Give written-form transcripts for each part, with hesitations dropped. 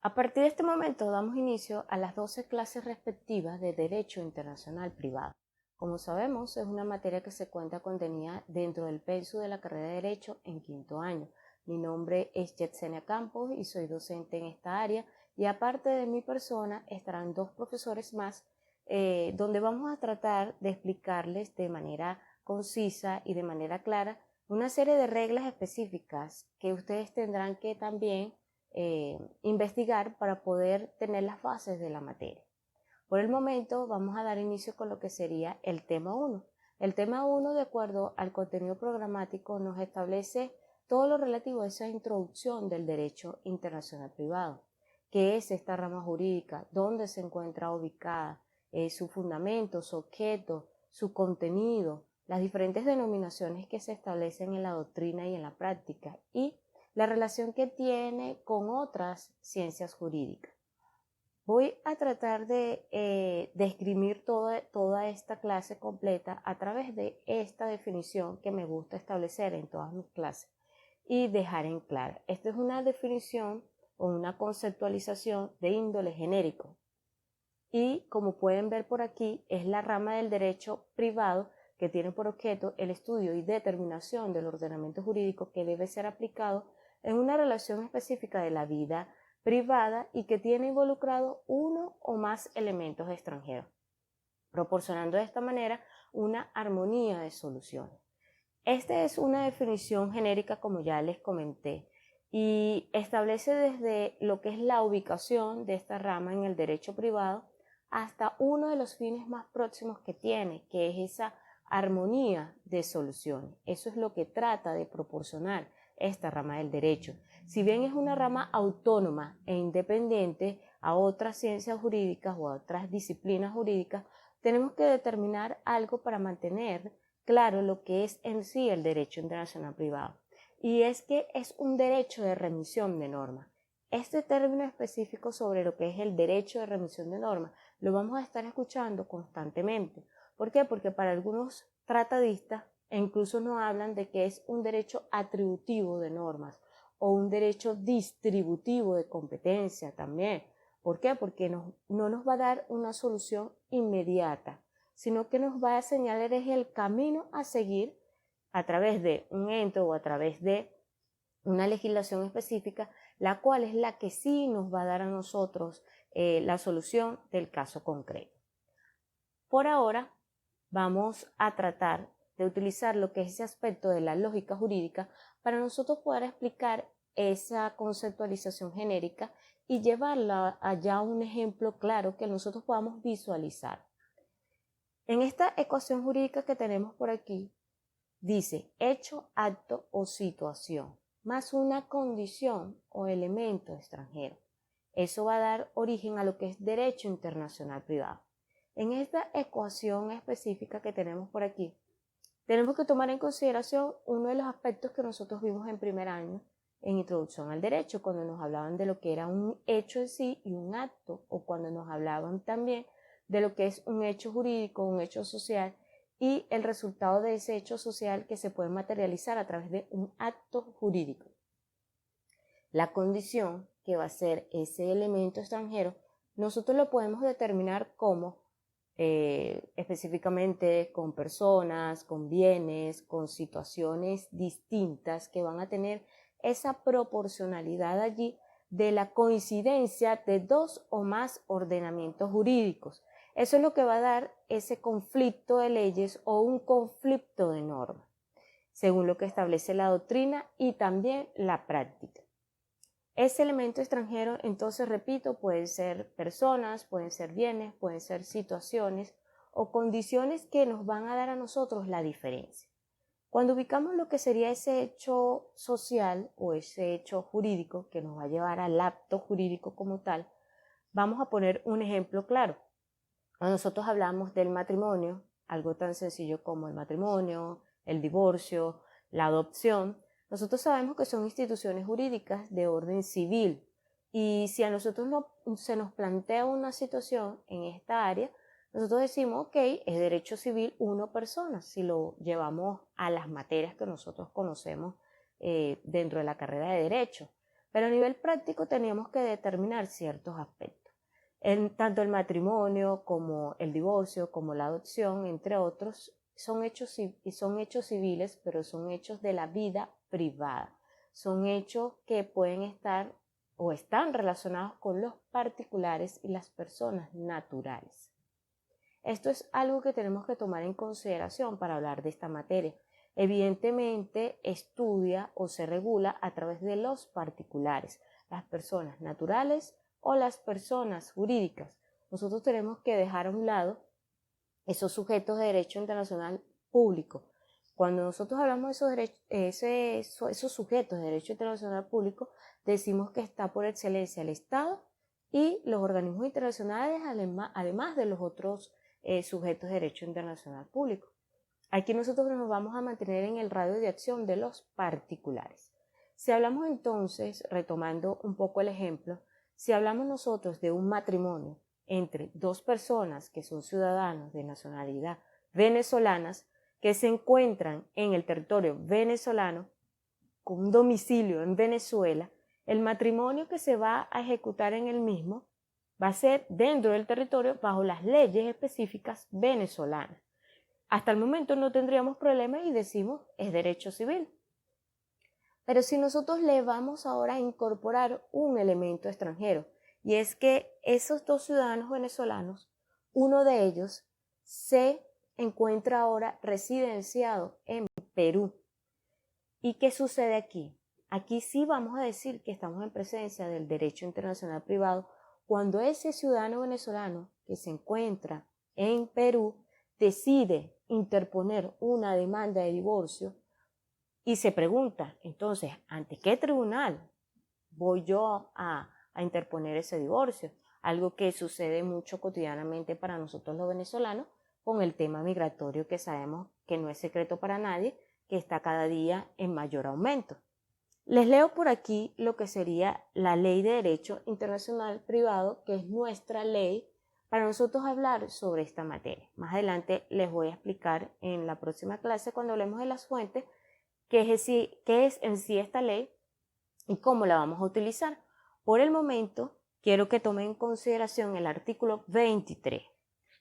A partir de este momento damos inicio a las 12 clases respectivas de Derecho Internacional Privado. Como sabemos, es una materia que se cuenta contenida dentro del pensum de la carrera de Derecho en quinto año. Mi nombre es Yetsenia Campos y soy docente en esta área, y aparte de mi persona estarán dos profesores más donde vamos a tratar de explicarles de manera concisa y de manera clara una serie de reglas específicas que ustedes tendrán que también investigar para poder tener las bases de la materia. Por el momento vamos a dar inicio con lo que sería el tema 1. El tema 1, de acuerdo al contenido programático, nos establece todo lo relativo a esa introducción del derecho internacional privado. ¿Qué es esta rama jurídica? ¿Dónde se encuentra ubicada? Su fundamento, su objeto, su contenido, las diferentes denominaciones que se establecen en la doctrina y en la práctica, y la relación que tiene con otras ciencias jurídicas. Voy a tratar de esgrimir toda esta clase completa a través de esta definición que me gusta establecer en todas mis clases y dejar en claro. Esta es una definición o una conceptualización de índole genérico, y como pueden ver por aquí, es la rama del derecho privado que tiene por objeto el estudio y determinación del ordenamiento jurídico que debe ser aplicado en una relación específica de la vida privada y que tiene involucrado uno o más elementos extranjeros, proporcionando de esta manera una armonía de soluciones. Esta es una definición genérica, como ya les comenté, y establece desde lo que es la ubicación de esta rama en el derecho privado hasta uno de los fines más próximos que tiene, que es esa armonía de soluciones. Eso es lo que trata de proporcionar esta rama del derecho. Si bien es una rama autónoma e independiente a otras ciencias jurídicas o a otras disciplinas jurídicas, tenemos que determinar algo para mantener claro lo que es en sí el derecho internacional privado. Y es que es un derecho de remisión de normas. Este término específico sobre lo que es el derecho de remisión de normas lo vamos a estar escuchando constantemente. ¿Por qué? Porque para algunos tratadistas incluso nos hablan de que es un derecho atributivo de normas o un derecho distributivo de competencia también. ¿Por qué? Porque no nos va a dar una solución inmediata, sino que nos va a señalar es el camino a seguir a través de un ente o a través de una legislación específica, la cual es la que sí nos va a dar a nosotros la solución del caso concreto. Por ahora vamos a tratar de utilizar lo que es ese aspecto de la lógica jurídica para nosotros poder explicar esa conceptualización genérica y llevarla allá a un ejemplo claro que nosotros podamos visualizar. En esta ecuación jurídica que tenemos por aquí, dice hecho, acto o situación, más una condición o elemento extranjero. Eso va a dar origen a lo que es derecho internacional privado. En esta ecuación específica que tenemos por aquí, tenemos que tomar en consideración uno de los aspectos que nosotros vimos en primer año en Introducción al Derecho, cuando nos hablaban de lo que era un hecho en sí y un acto, o cuando nos hablaban también de lo que es un hecho jurídico, un hecho social, y el resultado de ese hecho social que se puede materializar a través de un acto jurídico. La condición, que va a ser ese elemento extranjero, nosotros lo podemos determinar como específicamente con personas, con bienes, con situaciones distintas que van a tener esa proporcionalidad allí de la coincidencia de dos o más ordenamientos jurídicos. Eso es lo que va a dar ese conflicto de leyes o un conflicto de normas, según lo que establece la doctrina y también la práctica. Ese elemento extranjero, entonces, repito, pueden ser personas, pueden ser bienes, pueden ser situaciones o condiciones que nos van a dar a nosotros la diferencia. Cuando ubicamos lo que sería ese hecho social o ese hecho jurídico que nos va a llevar al acto jurídico como tal, vamos a poner un ejemplo claro. Cuando nosotros hablamos del matrimonio, algo tan sencillo como el matrimonio, el divorcio, la adopción, nosotros sabemos que son instituciones jurídicas de orden civil, y si a nosotros se nos plantea una situación en esta área, nosotros decimos, ok, es derecho civil uno persona, si lo llevamos a las materias que nosotros conocemos dentro de la carrera de derecho. pero a nivel práctico teníamos que determinar ciertos aspectos. Tanto el matrimonio como el divorcio, como la adopción, entre otros, son hechos civiles, pero son hechos de la vida privada. Son hechos que pueden estar o están relacionados con los particulares y las personas naturales. Esto es algo que tenemos que tomar en consideración para hablar de esta materia. Evidentemente, estudia o se regula a través de los particulares, las personas naturales o las personas jurídicas. Nosotros tenemos que dejar a un lado esos sujetos de derecho internacional público. Cuando nosotros hablamos de esos sujetos de derecho internacional público, decimos que está por excelencia el Estado y los organismos internacionales, además de los otros sujetos de derecho internacional público. Aquí nosotros nos vamos a mantener en el radio de acción de los particulares. Si hablamos entonces, retomando un poco el ejemplo, si hablamos nosotros de un matrimonio entre dos personas que son ciudadanos de nacionalidad venezolanas que se encuentran en el territorio venezolano con un domicilio en Venezuela, el matrimonio que se va a ejecutar en el mismo va a ser dentro del territorio bajo las leyes específicas venezolanas. Hasta el momento no tendríamos problema y decimos es derecho civil. Pero si nosotros le vamos ahora a incorporar un elemento extranjero, y es que esos dos ciudadanos venezolanos, uno de ellos se encuentra ahora residenciado en Perú. ¿Y qué sucede aquí? Aquí sí vamos a decir que estamos en presencia del derecho internacional privado cuando ese ciudadano venezolano que se encuentra en Perú decide interponer una demanda de divorcio y se pregunta, entonces, ¿ante qué tribunal voy yo a interponer ese divorcio? Algo que sucede mucho cotidianamente para nosotros los venezolanos con el tema migratorio que sabemos que no es secreto para nadie, que está cada día en mayor aumento. Les leo por aquí lo que sería la Ley de Derecho Internacional Privado, que es nuestra ley para nosotros hablar sobre esta materia. Más adelante les voy a explicar en la próxima clase, cuando hablemos de las fuentes, qué es en sí esta ley y cómo la vamos a utilizar. Por el momento, quiero que tomen en consideración el artículo 23.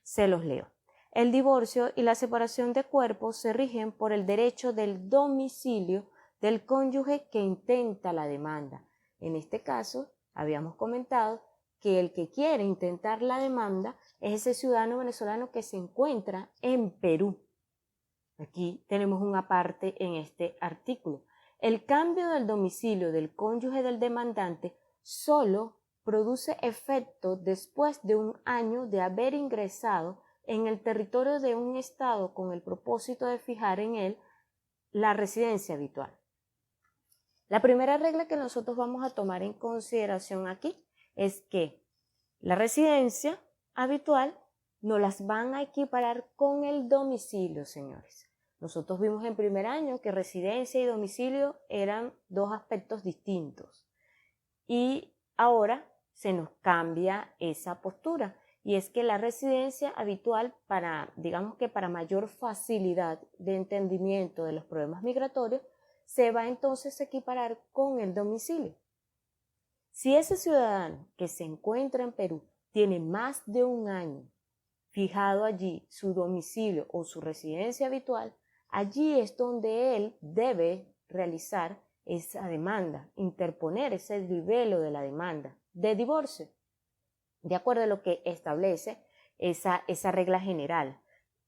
Se los leo. El divorcio y la separación de cuerpos se rigen por el derecho del domicilio del cónyuge que intenta la demanda. En este caso, habíamos comentado que el que quiere intentar la demanda es ese ciudadano venezolano que se encuentra en Perú. Aquí tenemos una parte en este artículo. El cambio del domicilio del cónyuge del demandante solo produce efecto después de un año de haber ingresado en el territorio de un estado con el propósito de fijar en él la residencia habitual. La primera regla que nosotros vamos a tomar en consideración aquí es que la residencia habitual no las van a equiparar con el domicilio, señores. Nosotros vimos en primer año que residencia y domicilio eran dos aspectos distintos y ahora se nos cambia esa postura. Y es que la residencia habitual, digamos que para mayor facilidad de entendimiento de los problemas migratorios, se va entonces a equiparar con el domicilio. Si ese ciudadano que se encuentra en Perú tiene más de un año fijado allí su domicilio o su residencia habitual, allí es donde él debe realizar esa demanda, interponer ese libelo de la demanda de divorcio, de acuerdo a lo que establece esa regla general.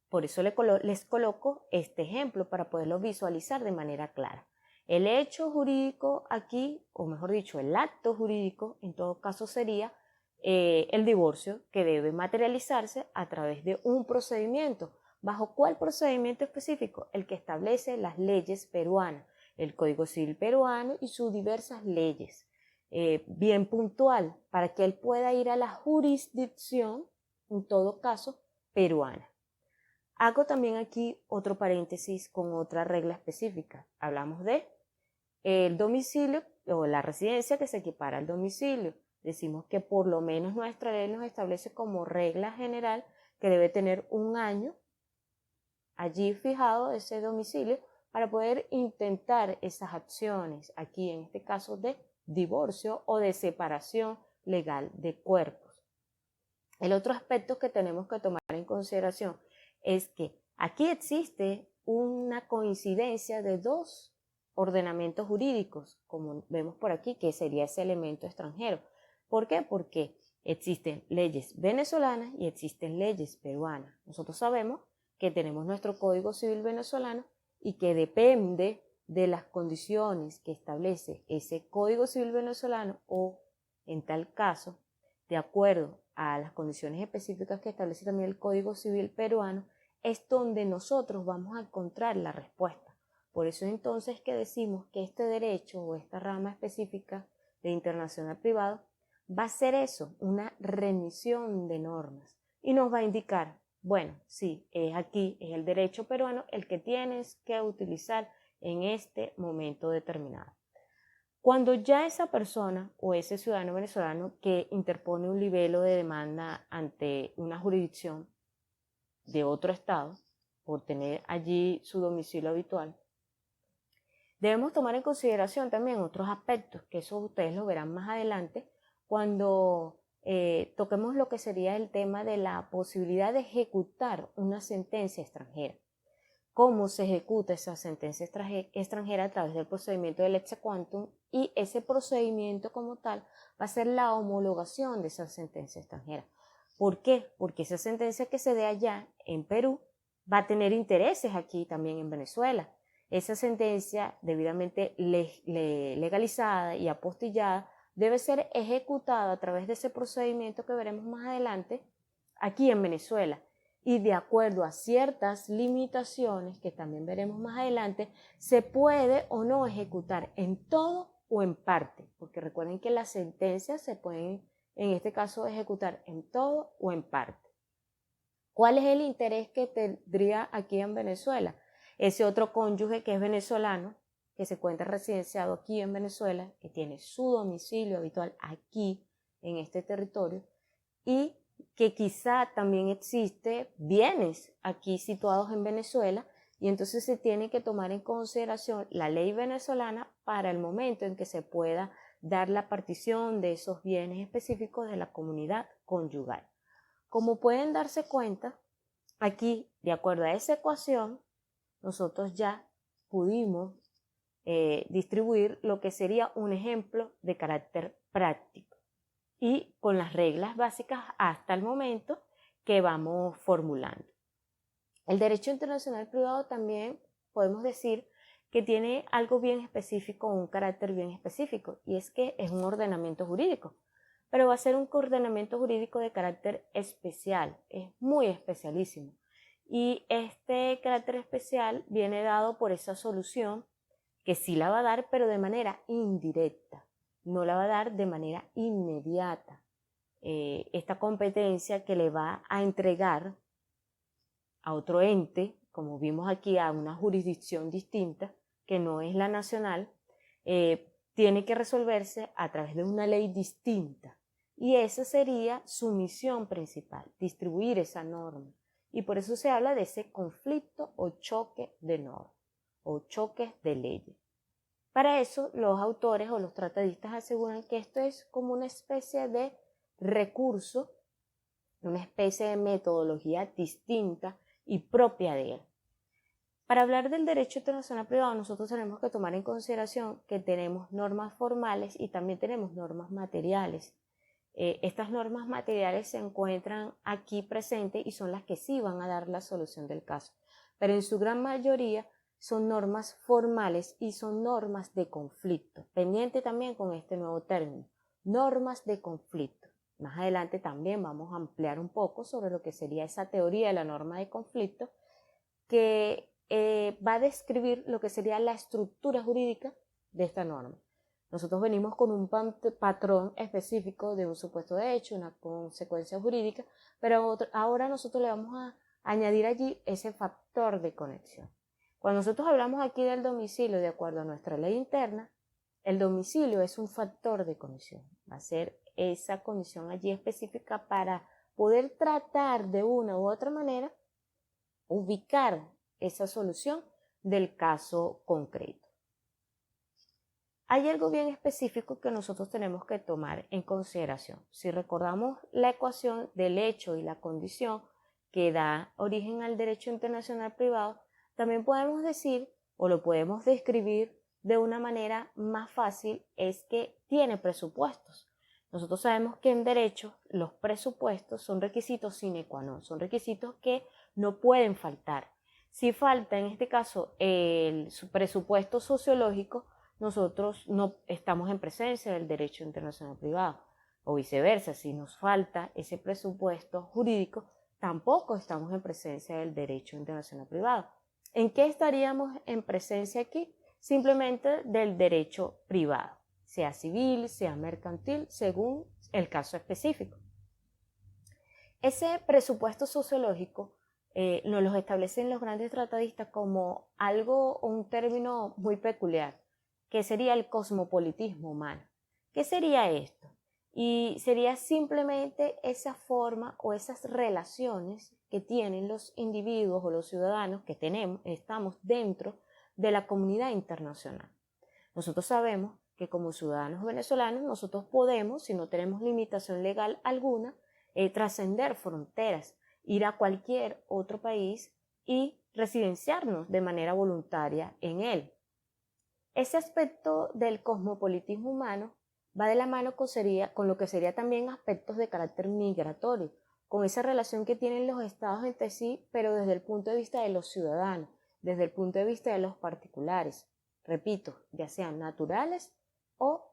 Por eso les coloco este ejemplo para poderlo visualizar de manera clara. El hecho jurídico aquí, o mejor dicho, el acto jurídico, en todo caso sería el divorcio, que debe materializarse a través de un procedimiento. ¿Bajo cuál procedimiento específico? El que establece las leyes peruanas, el Código Civil peruano y sus diversas leyes. Bien puntual, para que él pueda ir a la jurisdicción, en todo caso, peruana. Hago también aquí otro paréntesis con otra regla específica. Hablamos de el domicilio o la residencia que se equipara al domicilio. Decimos que por lo menos nuestra ley nos establece como regla general que debe tener un año allí fijado ese domicilio para poder intentar esas acciones, aquí en este caso de divorcio o de separación legal de cuerpos. El otro aspecto que tenemos que tomar en consideración es que aquí existe una coincidencia de dos ordenamientos jurídicos, como vemos por aquí, que sería ese elemento extranjero. ¿Por qué? Porque existen leyes venezolanas y existen leyes peruanas. Nosotros sabemos que tenemos nuestro Código Civil venezolano y que depende de las condiciones que establece ese Código Civil venezolano o, en tal caso, de acuerdo a las condiciones específicas que establece también el Código Civil peruano, es donde nosotros vamos a encontrar la respuesta. Por eso entonces que decimos que este derecho o esta rama específica de internacional privado va a ser eso, una remisión de normas y nos va a indicar, bueno, sí, es aquí, es el derecho peruano el que tienes que utilizar en este momento determinado. Cuando ya esa persona o ese ciudadano venezolano que interpone un libelo de demanda ante una jurisdicción de otro estado por tener allí su domicilio habitual, debemos tomar en consideración también otros aspectos, que eso ustedes lo verán más adelante, cuando toquemos lo que sería el tema de la posibilidad de ejecutar una sentencia extranjera. Cómo se ejecuta esa sentencia extranjera a través del procedimiento del exequatur y ese procedimiento como tal va a ser la homologación de esa sentencia extranjera. ¿Por qué? Porque esa sentencia que se dé allá en Perú va a tener intereses aquí también en Venezuela. Esa sentencia debidamente legalizada y apostillada debe ser ejecutada a través de ese procedimiento que veremos más adelante aquí en Venezuela. Y de acuerdo a ciertas limitaciones que también veremos más adelante, se puede o no ejecutar en todo o en parte, porque recuerden que las sentencias se pueden, en este caso, ejecutar en todo o en parte. ¿Cuál es el interés que tendría aquí en Venezuela? Ese otro cónyuge que es venezolano, que se encuentra residenciado aquí en Venezuela, que tiene su domicilio habitual aquí en este territorio y que quizá también existe bienes aquí situados en Venezuela y entonces se tiene que tomar en consideración la ley venezolana para el momento en que se pueda dar la partición de esos bienes específicos de la comunidad conyugal. Como pueden darse cuenta, aquí, de acuerdo a esa ecuación, nosotros ya pudimos distribuir lo que sería un ejemplo de carácter práctico y con las reglas básicas hasta el momento que vamos formulando. El derecho internacional privado también podemos decir que tiene algo bien específico, un carácter bien específico, y es que es un ordenamiento jurídico, pero va a ser un ordenamiento jurídico de carácter especial, es muy especialísimo. Y este carácter especial viene dado por esa solución que sí la va a dar, pero de manera indirecta, no la va a dar de manera inmediata. Esta competencia que le va a entregar a otro ente, como vimos aquí, a una jurisdicción distinta, que no es la nacional, tiene que resolverse a través de una ley distinta. Y esa sería su misión principal, distribuir esa norma. Y por eso se habla de ese conflicto o choque de normas o choques de leyes. Para eso, los autores o los tratadistas aseguran que esto es como una especie de recurso, una especie de metodología distinta y propia de él. Para hablar del derecho internacional privado, nosotros tenemos que tomar en consideración que tenemos normas formales y también tenemos normas materiales. Estas normas materiales se encuentran aquí presentes y son las que sí van a dar la solución del caso, pero en su gran mayoría son normas formales y son normas de conflicto, pendiente también con este nuevo término, normas de conflicto. Más adelante también vamos a ampliar un poco sobre lo que sería esa teoría de la norma de conflicto que va a describir lo que sería la estructura jurídica de esta norma. Nosotros venimos con un patrón específico de un supuesto de hecho, una consecuencia jurídica, pero ahora nosotros le vamos a añadir allí ese factor de conexión. Cuando nosotros hablamos aquí del domicilio, de acuerdo a nuestra ley interna, el domicilio es un factor de conexión. Va a ser esa condición allí específica para poder tratar de una u otra manera, ubicar esa solución del caso concreto. hay algo bien específico que nosotros tenemos que tomar en consideración. Si recordamos la ecuación del hecho y la condición que da origen al derecho internacional privado, también podemos decir o lo podemos describir de una manera más fácil, es que tiene presupuestos. Nosotros sabemos que en derecho los presupuestos son requisitos sine qua non, son requisitos que no pueden faltar. Si falta en este caso el presupuesto sociológico, nosotros no estamos en presencia del derecho internacional privado, o viceversa, si nos falta ese presupuesto jurídico, tampoco estamos en presencia del derecho internacional privado. ¿En qué estaríamos en presencia aquí? Simplemente del derecho privado, sea civil, sea mercantil, según el caso específico. Ese presupuesto sociológico nos lo establecen los grandes tratadistas como algo o un término muy peculiar, que sería el cosmopolitismo humano. ¿Qué sería esto? Y sería simplemente esa forma o esas relaciones que tienen los individuos o los ciudadanos que estamos dentro de la comunidad internacional. Nosotros sabemos que como ciudadanos venezolanos nosotros podemos, si no tenemos limitación legal alguna, trascender fronteras, ir a cualquier otro país y residenciarnos de manera voluntaria en él. Ese aspecto del cosmopolitismo humano va de la mano con lo que sería también aspectos de carácter migratorio, con esa relación que tienen los estados entre sí, pero desde el punto de vista de los ciudadanos, desde el punto de vista de los particulares, repito, ya sean naturales o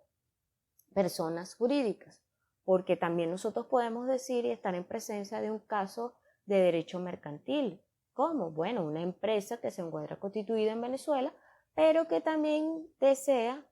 personas jurídicas, porque también nosotros podemos decir y estar en presencia de un caso de derecho mercantil. ¿Cómo? Bueno, una empresa que se encuentra constituida en Venezuela, pero que también desea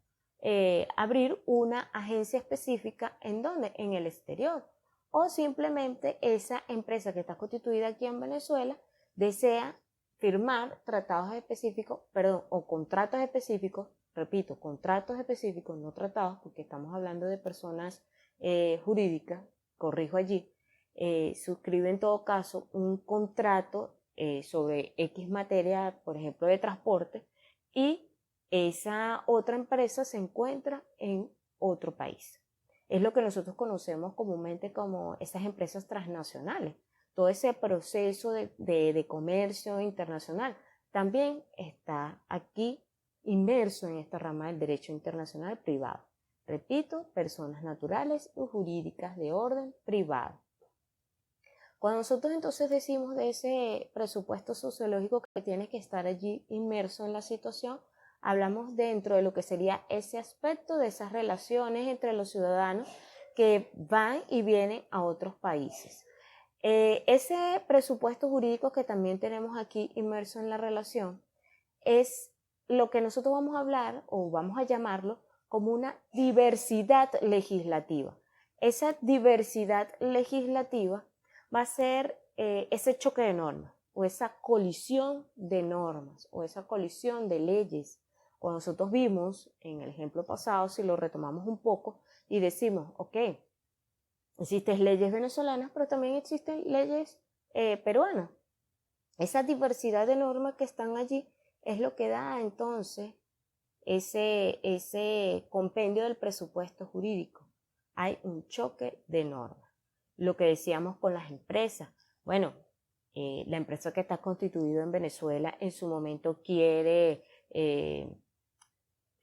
abrir una agencia específica ¿en dónde? En el exterior. O simplemente esa empresa que está constituida aquí en Venezuela desea firmar tratados específicos, o contratos específicos, repito, contratos específicos, no tratados, porque estamos hablando de personas jurídicas, corrijo allí, suscribe en todo caso un contrato sobre X materia, por ejemplo, de transporte, y esa otra empresa se encuentra en otro país. Es lo que nosotros conocemos comúnmente como esas empresas transnacionales. Todo ese proceso de comercio internacional también está aquí inmerso en esta rama del derecho internacional privado. Repito, personas naturales y jurídicas de orden privado. Cuando nosotros entonces decimos de ese presupuesto sociológico que tiene que estar allí inmerso en la situación, hablamos dentro de lo que sería ese aspecto de esas relaciones entre los ciudadanos que van y vienen a otros países. Ese presupuesto jurídico que también tenemos aquí inmerso en la relación es lo que nosotros vamos a hablar o vamos a llamarlo como una diversidad legislativa. Esa diversidad legislativa va a ser ese choque de normas o esa colisión de normas o esa colisión de leyes. Cuando nosotros vimos en el ejemplo pasado, si lo retomamos un poco y decimos, ok, existen leyes venezolanas, pero también existen leyes peruanas. Esa diversidad de normas que están allí es lo que da entonces ese compendio del presupuesto jurídico. Hay un choque de normas. Lo que decíamos con las empresas. Bueno, la empresa que está constituida en Venezuela en su momento quiere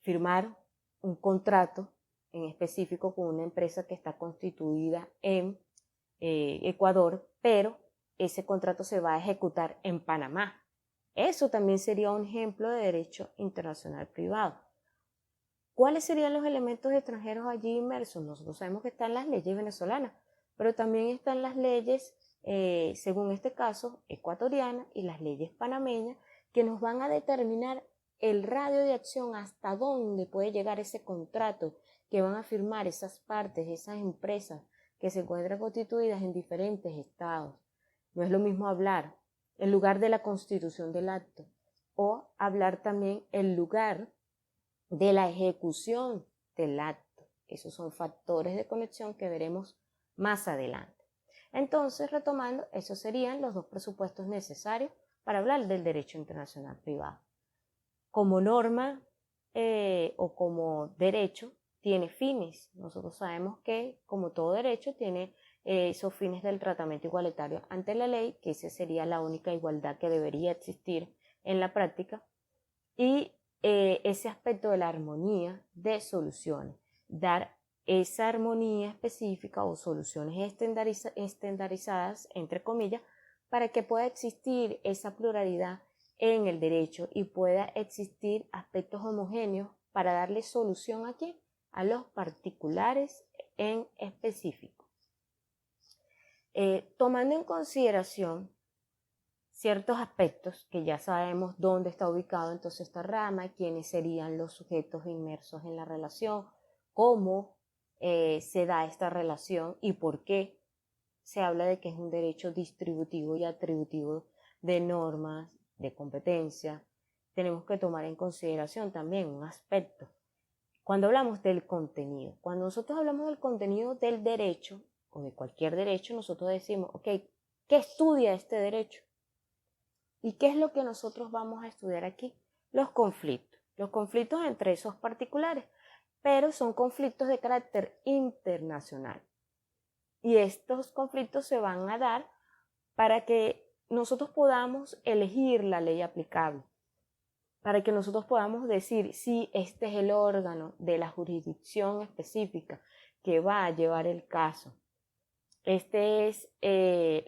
firmar un contrato en específico con una empresa que está constituida en Ecuador, pero ese contrato se va a ejecutar en Panamá. Eso también sería un ejemplo de derecho internacional privado. ¿Cuáles serían los elementos extranjeros allí inmersos? Nosotros sabemos que están las leyes venezolanas, pero también están las leyes, según este caso, ecuatorianas y las leyes panameñas, que nos van a determinar el radio de acción hasta dónde puede llegar ese contrato que van a firmar esas partes, esas empresas que se encuentran constituidas en diferentes estados. No es lo mismo hablar el lugar de la constitución del acto o hablar también el lugar de la ejecución del acto. Esos son factores de conexión que veremos más adelante. Entonces, retomando, esos serían los dos presupuestos necesarios para hablar del derecho internacional privado. Como norma o como derecho tiene fines. Nosotros sabemos que, como todo derecho, tiene esos fines del tratamiento igualitario ante la ley, que esa sería la única igualdad que debería existir en la práctica, y ese aspecto de la armonía de soluciones, dar esa armonía específica o soluciones estandarizadas, entre comillas, para que pueda existir esa pluralidad en el derecho y pueda existir aspectos homogéneos para darle solución aquí a los particulares en específico. Tomando en consideración ciertos aspectos que ya sabemos dónde está ubicado entonces esta rama, quiénes serían los sujetos inmersos en la relación, cómo se da esta relación y por qué se habla de que es un derecho distributivo y atributivo de normas, de competencia. Tenemos que tomar en consideración también un aspecto. Cuando hablamos del contenido, cuando nosotros hablamos del contenido del derecho o de cualquier derecho, nosotros decimos, ok, ¿qué estudia este derecho? ¿Y qué es lo que nosotros vamos a estudiar aquí? Los conflictos entre esos particulares, pero son conflictos de carácter internacional. Y estos conflictos se van a dar para que nosotros podamos elegir la ley aplicable, para que nosotros podamos decir si este es el órgano de la jurisdicción específica que va a llevar el caso. Este es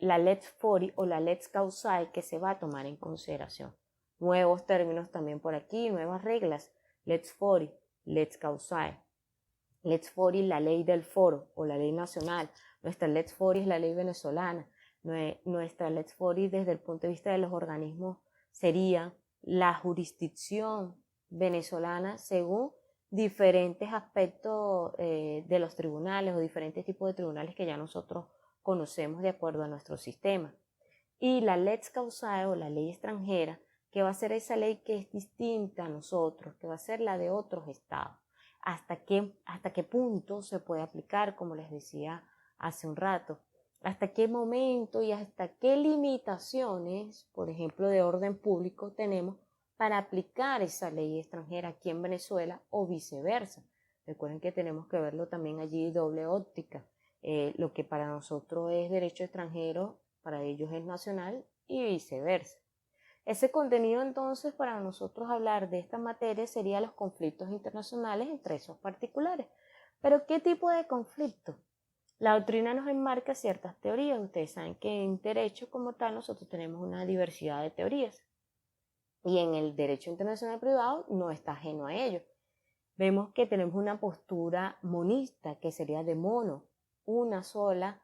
la lex fori o la lex causae que se va a tomar en consideración. Nuevos términos también por aquí, nuevas reglas. Lex fori, lex causae. Lex fori, la ley del foro o la ley nacional. Nuestra lex fori es la ley venezolana. Nuestra lex fori desde el punto de vista de los organismos sería la jurisdicción venezolana según diferentes aspectos de los tribunales o diferentes tipos de tribunales que ya nosotros conocemos de acuerdo a nuestro sistema. Y la lex causae o la ley extranjera, que va a ser esa ley que es distinta a nosotros, que va a ser la de otros estados. ¿Hasta qué punto se puede aplicar, como les decía hace un rato? ¿Hasta qué momento y hasta qué limitaciones, por ejemplo, de orden público tenemos para aplicar esa ley extranjera aquí en Venezuela o viceversa? Recuerden que tenemos que verlo también allí doble óptica. Lo que para nosotros es derecho extranjero, para ellos es nacional y viceversa. Ese contenido entonces para nosotros hablar de esta materia sería los conflictos internacionales entre esos particulares. ¿Pero qué tipo de conflicto? La doctrina nos enmarca ciertas teorías. Ustedes saben que en derecho como tal nosotros tenemos una diversidad de teorías. Y en el derecho internacional privado no está ajeno a ello. Vemos que tenemos una postura monista, que sería de mono, una sola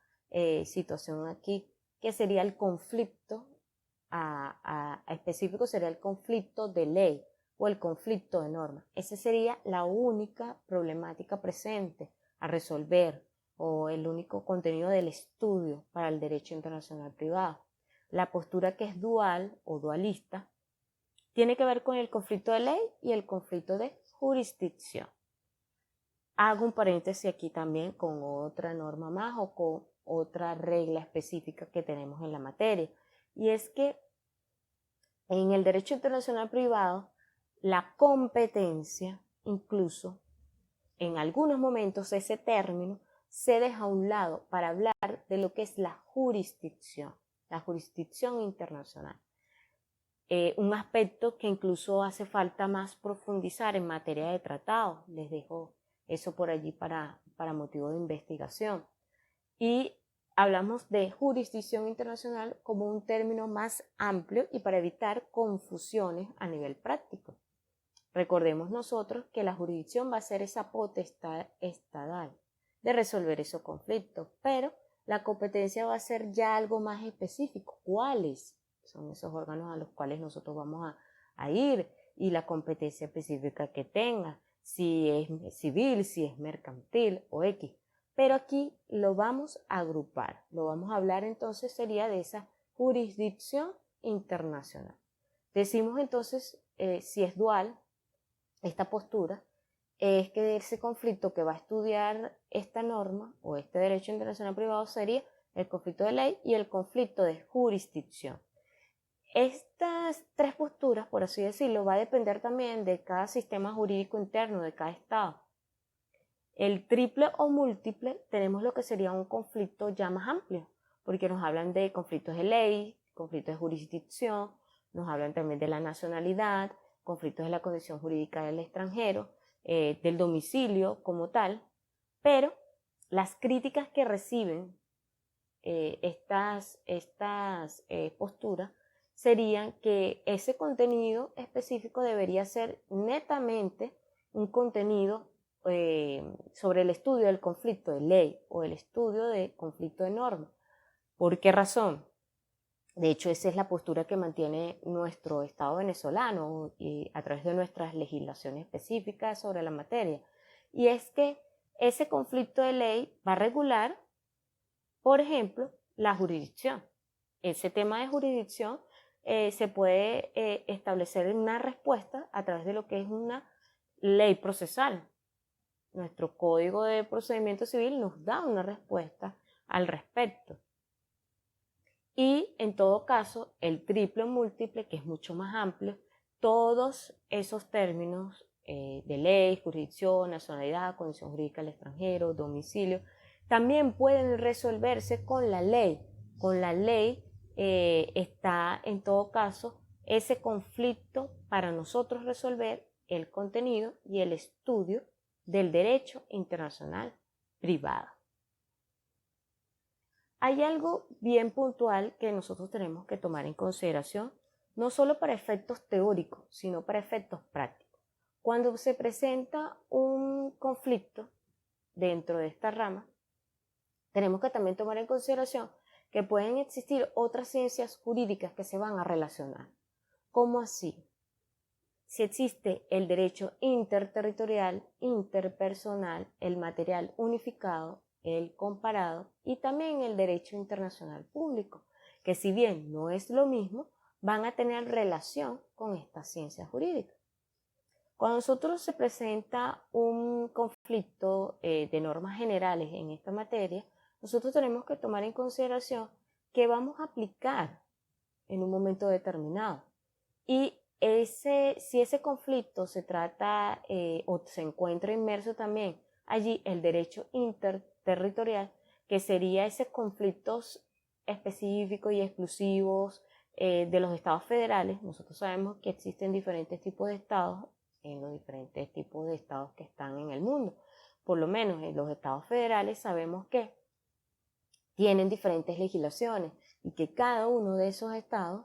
situación aquí, que sería el conflicto específico, sería el conflicto de ley o el conflicto de norma. Esa sería la única problemática presente a resolver o el único contenido del estudio para el derecho internacional privado. La postura que es dual o dualista tiene que ver con el conflicto de ley y el conflicto de jurisdicción. Hago un paréntesis aquí también con otra norma más o con otra regla específica que tenemos en la materia. Y es que en el derecho internacional privado, la competencia, incluso en algunos momentos ese término se deja a un lado para hablar de lo que es la jurisdicción internacional. Un aspecto que incluso hace falta más profundizar en materia de tratado. Les dejo eso por allí para motivo de investigación. Y hablamos de jurisdicción internacional como un término más amplio y para evitar confusiones a nivel práctico. Recordemos nosotros que la jurisdicción va a ser esa potestad estatal de resolver esos conflictos, pero la competencia va a ser ya algo más específico. ¿Cuáles son esos órganos a los cuales nosotros vamos a ir? Y la competencia específica que tenga, si es civil, si es mercantil o X. Pero aquí lo vamos a agrupar, lo vamos a hablar entonces sería de esa jurisdicción internacional. Decimos entonces, si es dual, esta postura, es que ese conflicto que va a estudiar esta norma o este derecho internacional privado sería el conflicto de ley y el conflicto de jurisdicción. Estas tres posturas, por así decirlo, va a depender también de cada sistema jurídico interno de cada estado. El triple o múltiple tenemos lo que sería un conflicto ya más amplio, porque nos hablan de conflictos de ley, conflictos de jurisdicción, nos hablan también de la nacionalidad, conflictos de la condición jurídica del extranjero, del domicilio como tal, pero las críticas que reciben estas posturas serían que ese contenido específico debería ser netamente un contenido sobre el estudio del conflicto de ley o el estudio de conflicto de norma. ¿Por qué razón? De hecho, esa es la postura que mantiene nuestro Estado venezolano y a través de nuestras legislaciones específicas sobre la materia. Y es que ese conflicto de ley va a regular, por ejemplo, la jurisdicción. Ese tema de jurisdicción se puede establecer una respuesta a través de lo que es una ley procesal. Nuestro Código de Procedimiento Civil nos da una respuesta al respecto. Y en todo caso, el triple o múltiple, que es mucho más amplio, todos esos términos de ley, jurisdicción, nacionalidad, condición jurídica del extranjero, domicilio, también pueden resolverse con la ley. Con la ley está en todo caso ese conflicto para nosotros resolver el contenido y el estudio del derecho internacional privado. Hay algo bien puntual que nosotros tenemos que tomar en consideración, no solo para efectos teóricos, sino para efectos prácticos. Cuando se presenta un conflicto dentro de esta rama, tenemos que también tomar en consideración que pueden existir otras ciencias jurídicas que se van a relacionar. ¿Cómo así? Si existe el derecho interterritorial, interpersonal, el material unificado, el comparado y también el derecho internacional público, que si bien no es lo mismo, van a tener relación con estas ciencias jurídicas. Cuando nosotros se presenta un conflicto de normas generales en esta materia, nosotros tenemos que tomar en consideración que vamos a aplicar en un momento determinado. Y si ese conflicto se trata o se encuentra inmerso también allí el derecho interterritorial, que sería esos conflictos específicos y exclusivos de los estados federales. Nosotros sabemos que existen diferentes tipos de estados en los diferentes tipos de estados que están en el mundo. Por lo menos en los estados federales sabemos que tienen diferentes legislaciones y que cada uno de esos estados,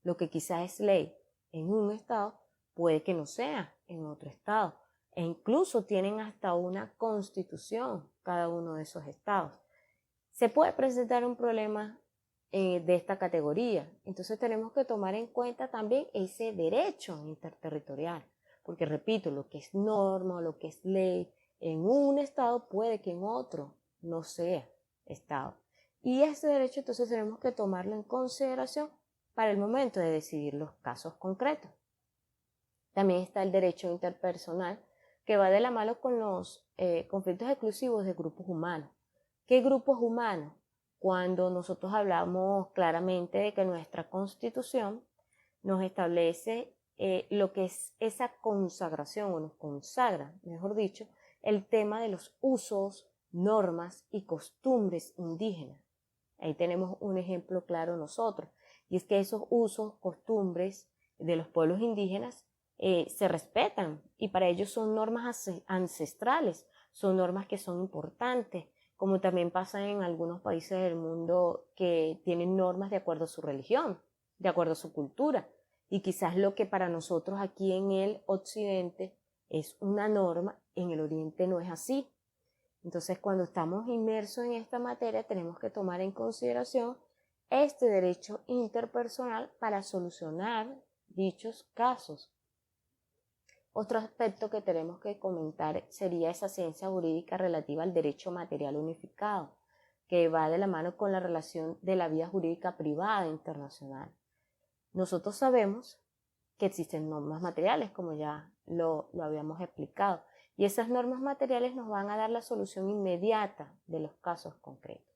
lo que quizás es ley en un estado, puede que no sea en otro estado. E incluso tienen hasta una constitución cada uno de esos estados. Se puede presentar un problema de esta categoría. Entonces tenemos que tomar en cuenta también ese derecho interterritorial. Porque repito, lo que es norma o lo que es ley en un estado puede que en otro no sea estado. Y ese derecho entonces tenemos que tomarlo en consideración para el momento de decidir los casos concretos. También está el derecho interpersonal, que va de la mano con los conflictos exclusivos de grupos humanos. ¿Qué grupos humanos? Cuando nosotros hablamos claramente de que nuestra Constitución nos establece lo que es esa consagración, o nos consagra, mejor dicho, el tema de los usos, normas y costumbres indígenas. Ahí tenemos un ejemplo claro nosotros, y es que esos usos, costumbres de los pueblos indígenas se respetan, y para ellos son normas ancestrales, son normas que son importantes, como también pasa en algunos países del mundo que tienen normas de acuerdo a su religión, de acuerdo a su cultura, y quizás lo que para nosotros aquí en el occidente es una norma, en el oriente no es así. Entonces, cuando estamos inmersos en esta materia, tenemos que tomar en consideración este derecho interpersonal para solucionar dichos casos. Otro aspecto que tenemos que comentar sería esa ciencia jurídica relativa al derecho material unificado, que va de la mano con la relación de la vía jurídica privada internacional. Nosotros sabemos que existen normas materiales, como ya lo habíamos explicado, y esas normas materiales nos van a dar la solución inmediata de los casos concretos.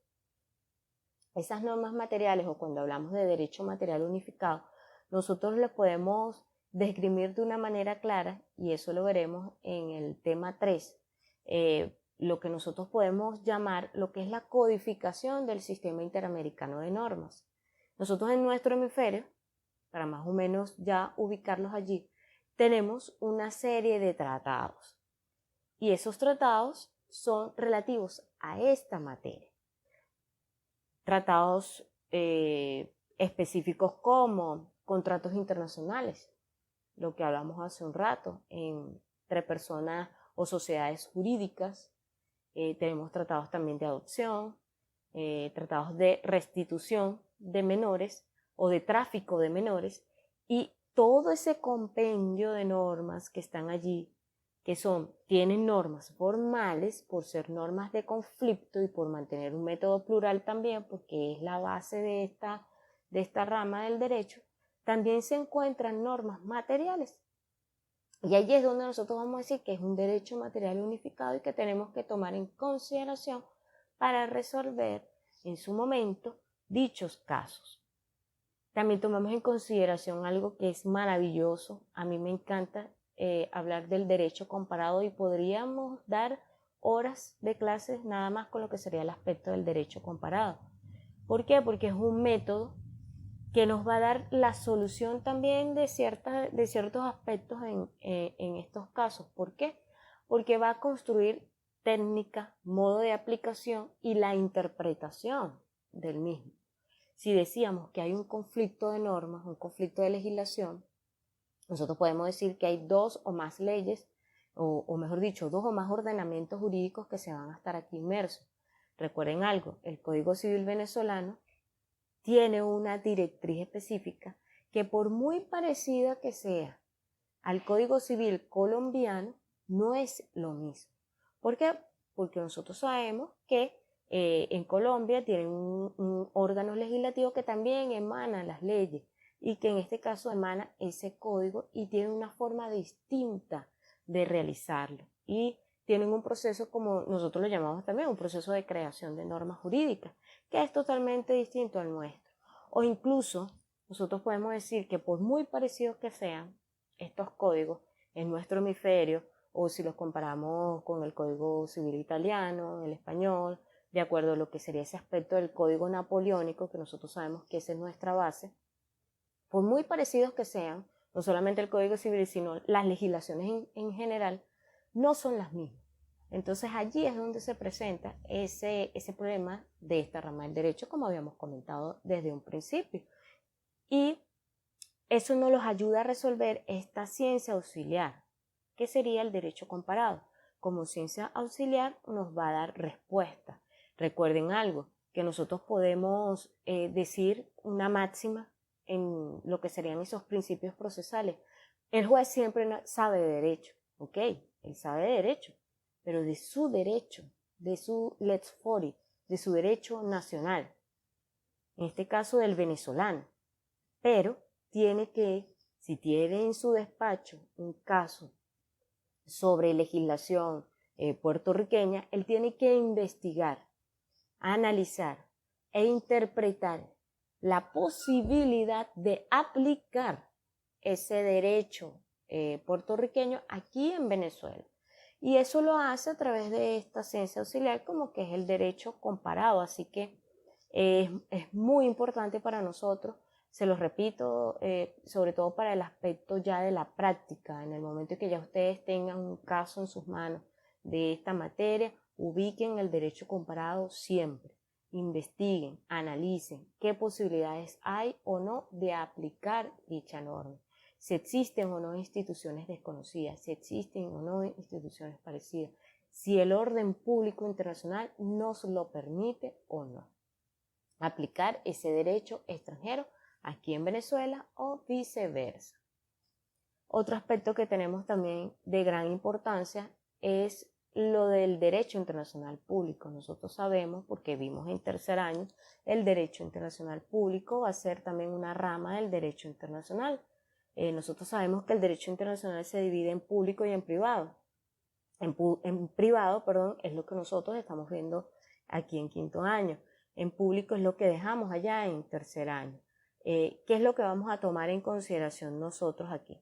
Esas normas materiales, o cuando hablamos de derecho material unificado, nosotros lo podemos desgrimir de una manera clara, y eso lo veremos en el tema 3, lo que nosotros podemos llamar lo que es la codificación del sistema interamericano de normas. Nosotros en nuestro hemisferio, para más o menos ya ubicarlos allí, tenemos una serie de tratados, y esos tratados son relativos a esta materia. Tratados específicos como contratos internacionales, lo que hablamos hace un rato, entre personas o sociedades jurídicas. Tenemos tratados también de adopción, tratados de restitución de menores o de tráfico de menores, y todo ese compendio de normas que están allí, que tienen normas formales por ser normas de conflicto y por mantener un método plural también, porque es la base de esta rama del derecho. También se encuentran normas materiales, y allí es donde nosotros vamos a decir que es un derecho material unificado y que tenemos que tomar en consideración para resolver en su momento dichos casos. También tomamos en consideración algo que es maravilloso. A mí me encanta hablar del derecho comparado, y podríamos dar horas de clases nada más con lo que sería el aspecto del derecho comparado. ¿Por qué? Porque es un método que nos va a dar la solución también de ciertos aspectos en estos casos. ¿Por qué? Porque va a construir técnica, modo de aplicación y la interpretación del mismo. Si decíamos que hay un conflicto de normas, un conflicto de legislación, nosotros podemos decir que hay dos o más leyes, o mejor dicho, dos o más ordenamientos jurídicos que se van a estar aquí inmersos. Recuerden algo, el Código Civil venezolano tiene una directriz específica que, por muy parecida que sea al Código Civil colombiano, no es lo mismo. ¿Por qué? Porque nosotros sabemos que en Colombia tienen un órgano legislativo que también emana las leyes, y que en este caso emana ese código y tiene una forma distinta de realizarlo, y tienen un proceso, como nosotros lo llamamos también, un proceso de creación de normas jurídicas, que es totalmente distinto al nuestro. O incluso nosotros podemos decir que, por muy parecidos que sean estos códigos en nuestro hemisferio, o si los comparamos con el Código Civil italiano, el español, de acuerdo a lo que sería ese aspecto del Código Napoleónico, que nosotros sabemos que esa es nuestra base, por muy parecidos que sean, no solamente el Código Civil, sino las legislaciones en general, no son las mismas. Entonces allí es donde se presenta ese problema de esta rama del derecho, como habíamos comentado desde un principio. Y eso nos los ayuda a resolver esta ciencia auxiliar, que sería el derecho comparado. Como ciencia auxiliar nos va a dar respuesta. Recuerden algo, que nosotros podemos decir una máxima en lo que serían esos principios procesales. El juez siempre sabe de derecho, ¿ok? Él sabe de derecho, pero de su derecho, de su lex fori, de su derecho nacional, en este caso del venezolano. Pero tiene que, si tiene en su despacho un caso sobre legislación puertorriqueña, él tiene que investigar, analizar e interpretar la posibilidad de aplicar ese derecho puertorriqueño aquí en Venezuela. Y eso lo hace a través de esta ciencia auxiliar, como que es el derecho comparado. Así que es muy importante para nosotros, se los repito, sobre todo para el aspecto ya de la práctica. En el momento en que ya ustedes tengan un caso en sus manos de esta materia, ubiquen el derecho comparado siempre. Investiguen, analicen qué posibilidades hay o no de aplicar dicha norma, si existen o no instituciones desconocidas, si existen o no instituciones parecidas, si el orden público internacional nos lo permite o no aplicar ese derecho extranjero aquí en Venezuela o viceversa. Otro aspecto que tenemos también de gran importancia es lo del derecho internacional público. Nosotros sabemos, porque vimos en tercer año, el derecho internacional público va a ser también una rama del derecho internacional. Nosotros sabemos que el derecho internacional se divide en público y en privado. En privado, perdón, es lo que nosotros estamos viendo aquí en quinto año. En público es lo que dejamos allá en tercer año. ¿Qué es lo que vamos a tomar en consideración nosotros aquí?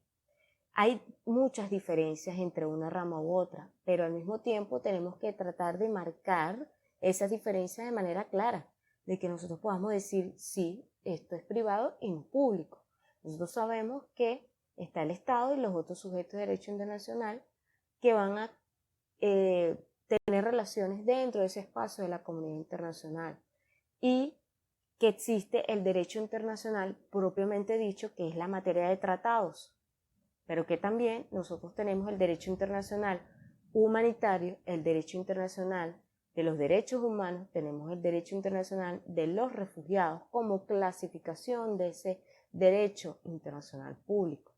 Hay muchas diferencias entre una rama u otra, pero al mismo tiempo tenemos que tratar de marcar esas diferencias de manera clara, de que nosotros podamos decir, sí, esto es privado y no público. Nosotros sabemos que está el Estado y los otros sujetos de derecho internacional que van a tener relaciones dentro de ese espacio de la comunidad internacional y que existe el derecho internacional propiamente dicho, que es la materia de tratados, pero que también nosotros tenemos el derecho internacional humanitario, el derecho internacional de los derechos humanos, tenemos el derecho internacional de los refugiados como clasificación de ese derecho internacional público.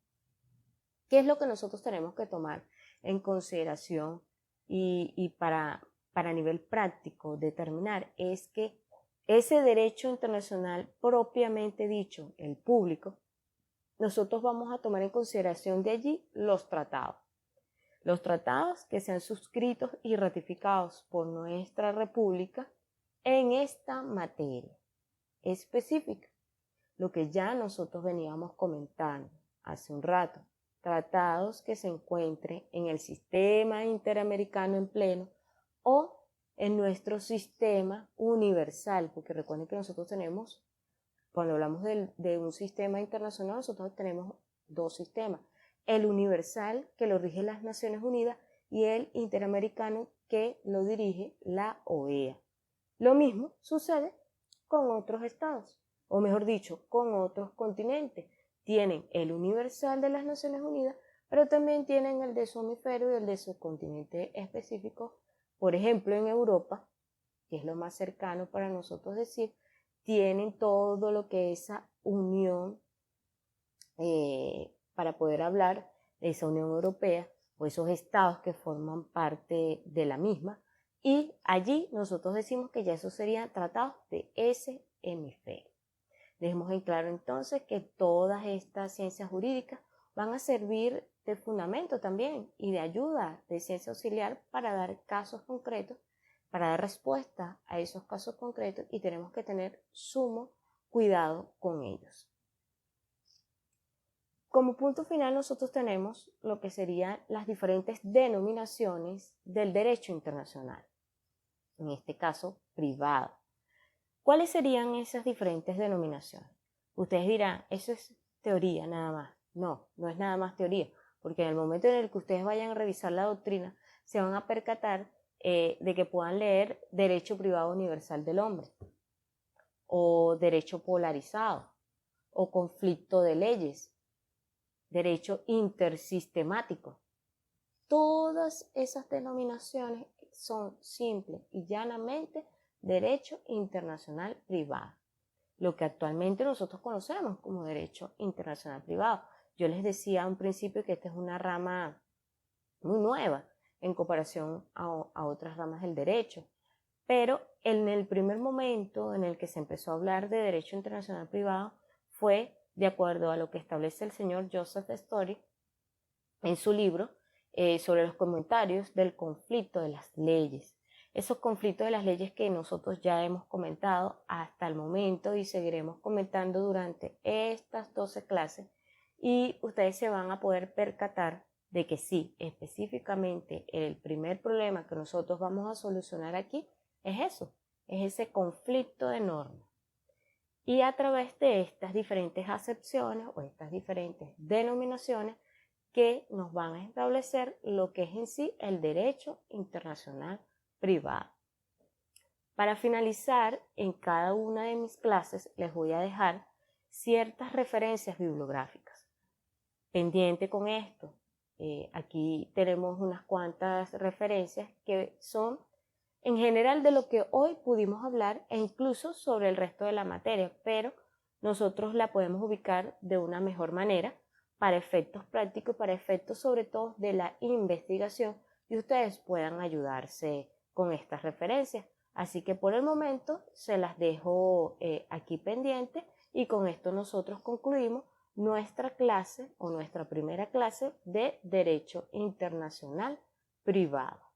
¿Qué es lo que nosotros tenemos que tomar en consideración y para nivel práctico determinar? Es que ese derecho internacional propiamente dicho, el público, nosotros vamos a tomar en consideración de allí los tratados. Los tratados que sean suscritos y ratificados por nuestra república en esta materia específica. Lo que ya nosotros veníamos comentando hace un rato. Tratados que se encuentren en el sistema interamericano en pleno o en nuestro sistema universal, porque recuerden que nosotros tenemos, cuando hablamos de un sistema internacional, nosotros tenemos dos sistemas, el universal que lo rige las Naciones Unidas y el interamericano que lo dirige la OEA. Lo mismo sucede con otros estados, o mejor dicho, con otros continentes. Tienen el universal de las Naciones Unidas, pero también tienen el de su hemisferio y el de su continente específico. Por ejemplo, en Europa, que es lo más cercano para nosotros decir, tienen todo lo que es esa unión, para poder hablar de esa Unión Europea, o esos estados que forman parte de la misma, y allí nosotros decimos que ya eso serían tratados de ese hemisferio. Dejemos en claro entonces que todas estas ciencias jurídicas van a servir de fundamento también y de ayuda de ciencia auxiliar para dar casos concretos, para dar respuesta a esos casos concretos, y tenemos que tener sumo cuidado con ellos. Como punto final nosotros tenemos lo que serían las diferentes denominaciones del derecho internacional, en este caso privado. ¿Cuáles serían esas diferentes denominaciones? Ustedes dirán, eso es teoría nada más. No, no es nada más teoría, porque en el momento en el que ustedes vayan a revisar la doctrina, se van a percatar de que puedan leer derecho privado universal del hombre, o derecho polarizado, o conflicto de leyes, derecho intersistemático. Todas esas denominaciones son simples y llanamente derecho internacional privado, lo que actualmente nosotros conocemos como derecho internacional privado. Yo les decía a un principio que esta es una rama muy nueva en comparación a otras ramas del derecho, pero en el primer momento en el que se empezó a hablar de derecho internacional privado fue de acuerdo a lo que establece el señor Joseph Story en su libro sobre los comentarios del conflicto de las leyes. Esos conflictos de las leyes que nosotros ya hemos comentado hasta el momento y seguiremos comentando durante estas 12 clases, y ustedes se van a poder percatar de que sí, específicamente el primer problema que nosotros vamos a solucionar aquí es eso, es ese conflicto de normas. Y a través de estas diferentes acepciones o estas diferentes denominaciones que nos van a establecer lo que es en sí el derecho internacional privado. Para finalizar, en cada una de mis clases les voy a dejar ciertas referencias bibliográficas. Pendiente con esto, aquí tenemos unas cuantas referencias que son en general de lo que hoy pudimos hablar e incluso sobre el resto de la materia, pero nosotros la podemos ubicar de una mejor manera para efectos prácticos y para efectos sobre todo de la investigación, y ustedes puedan ayudarse con estas referencias. Así que por el momento se las dejo aquí pendientes, y con esto nosotros concluimos nuestra clase o nuestra primera clase de Derecho Internacional Privado.